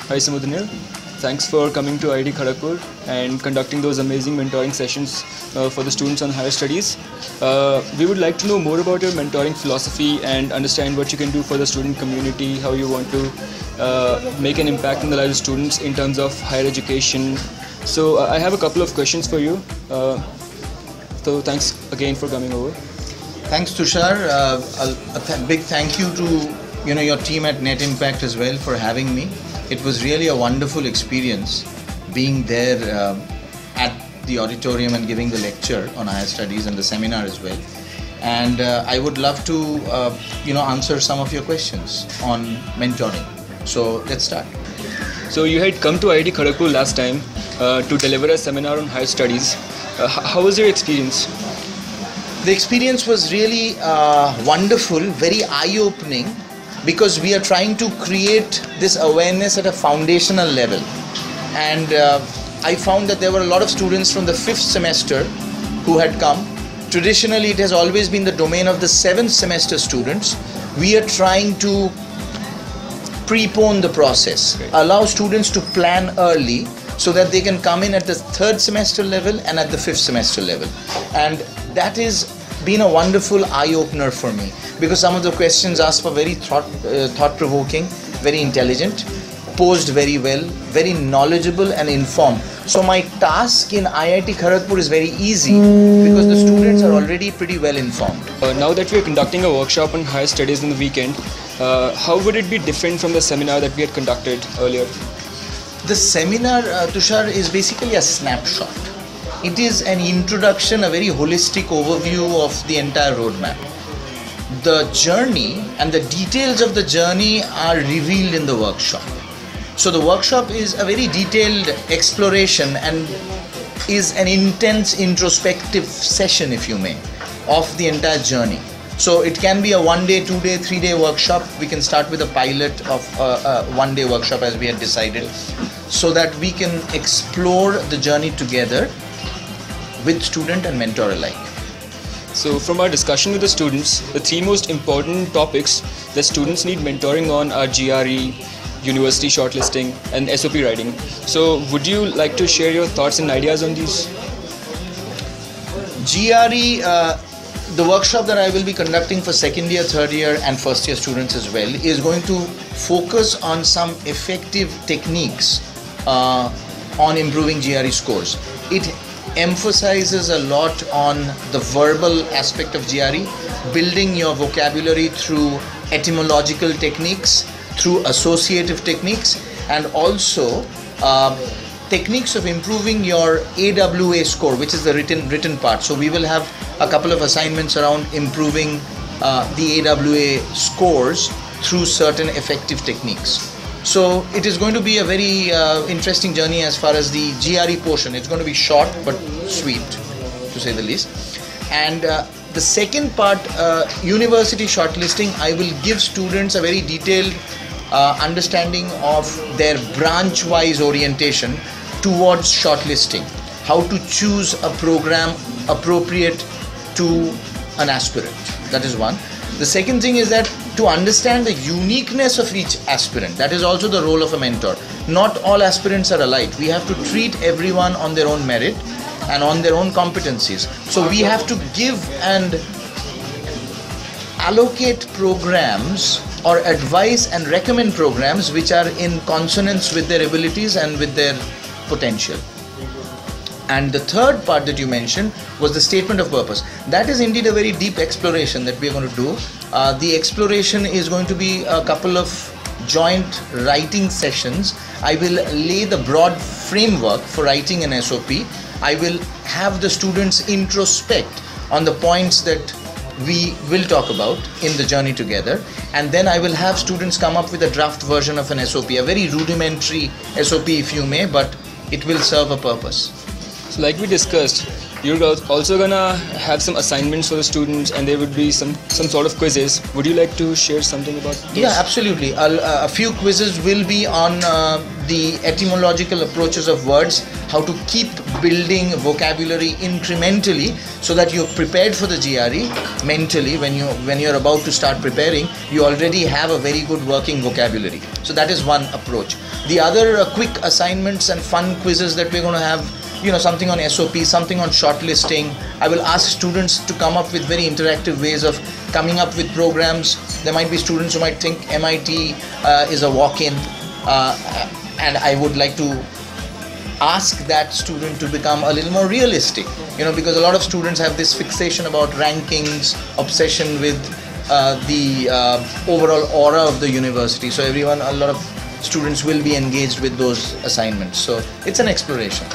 Hi Samudnil, thanks for coming to IIT Kharagpur and conducting those amazing mentoring sessions for the students on higher studies. We would like to know more about your mentoring philosophy and understand what you can do for the student community, how you want to make an impact in the lives of students in terms of higher education. So I have a couple of questions for you. So thanks again for coming over. Thanks, Tushar. A big thank you to your team at Net Impact as well for having me. It was really a wonderful experience being there at the auditorium and giving the lecture on higher studies and the seminar as well. And I would love to answer some of your questions on mentoring. So let's start. So you had come to IIT Kharagpur last time to deliver a seminar on higher studies. How was your experience? The experience was really wonderful, very eye-opening, because we are trying to create this awareness at a foundational level. And I found that there were a lot of students from the 5th semester who had come. Traditionally, it has always been the domain of the 7th semester students. We are trying to prepone the process, allow students to plan early so that they can come in at the 3rd semester level and at the 5th semester level. And that has been a wonderful eye-opener for me, because some of the questions asked were very thought-provoking, very intelligent, posed very well, very knowledgeable and informed. So my task in IIT Kharagpur is very easy because the students are already pretty well informed. Now that we are conducting a workshop on higher studies in the weekend, how would it be different from the seminar that we had conducted earlier? The seminar, Tushar, is basically a snapshot. It is an introduction, a very holistic overview of the entire roadmap. The journey and the details of the journey are revealed in the workshop. So the workshop is a very detailed exploration and is an intense introspective session, if you may, of the entire journey. So it can be a 1-day, 2-day, 3-day workshop. We can start with a pilot of a 1-day workshop as we had decided, so that we can explore the journey together with student and mentor alike. So from our discussion with the students, the 3 most important topics that students need mentoring on are GRE, university shortlisting and SOP writing. So would you like to share your thoughts and ideas on these? GRE, the workshop that I will be conducting for 2nd year, 3rd year and 1st year students as well, is going to focus on some effective techniques on improving GRE scores. It emphasizes a lot on the verbal aspect of GRE, building your vocabulary through etymological techniques, through associative techniques, and also techniques of improving your AWA score, which is the written part. So we will have a couple of assignments around improving the AWA scores through certain effective techniques. So it is going to be a very interesting journey as far as the GRE portion. It's going to be short but sweet, to say the least. And the second part, university shortlisting, I will give students a very detailed understanding of their branch-wise orientation towards shortlisting. How to choose a program appropriate to an aspirant. That is one. The second thing is that to understand the uniqueness of each aspirant. That is also the role of a mentor. Not all aspirants are alike. We have to treat everyone on their own merit and on their own competencies. So we have to give and allocate programs or advise and recommend programs which are in consonance with their abilities and with their potential. And the third part that you mentioned was the statement of purpose. That is indeed a very deep exploration that we are going to do. The exploration is going to be a couple of joint writing sessions. I will lay the broad framework for writing an SOP. I will have the students introspect on the points that we will talk about in the journey together, and then I will have students come up with a draft version of an SOP, a very rudimentary SOP if you may, but it will serve a purpose. So like we discussed, you're also gonna have some assignments for the students, and there would be some sort of quizzes. Would you like to share something about those? Yeah, absolutely. A few quizzes will be on the etymological approaches of words, how to keep building vocabulary incrementally so that you're prepared for the GRE mentally. When you're about to start preparing, you already have a very good working vocabulary. So that is one approach. The other quick assignments and fun quizzes that we're going to have, something on SOP, something on shortlisting. I will ask students to come up with very interactive ways of coming up with programs. There might be students who might think MIT is a walk-in, and I would like to ask that student to become a little more realistic, because a lot of students have this fixation about rankings, obsession with the overall aura of the university. So a lot of students will be engaged with those assignments. So it's an exploration.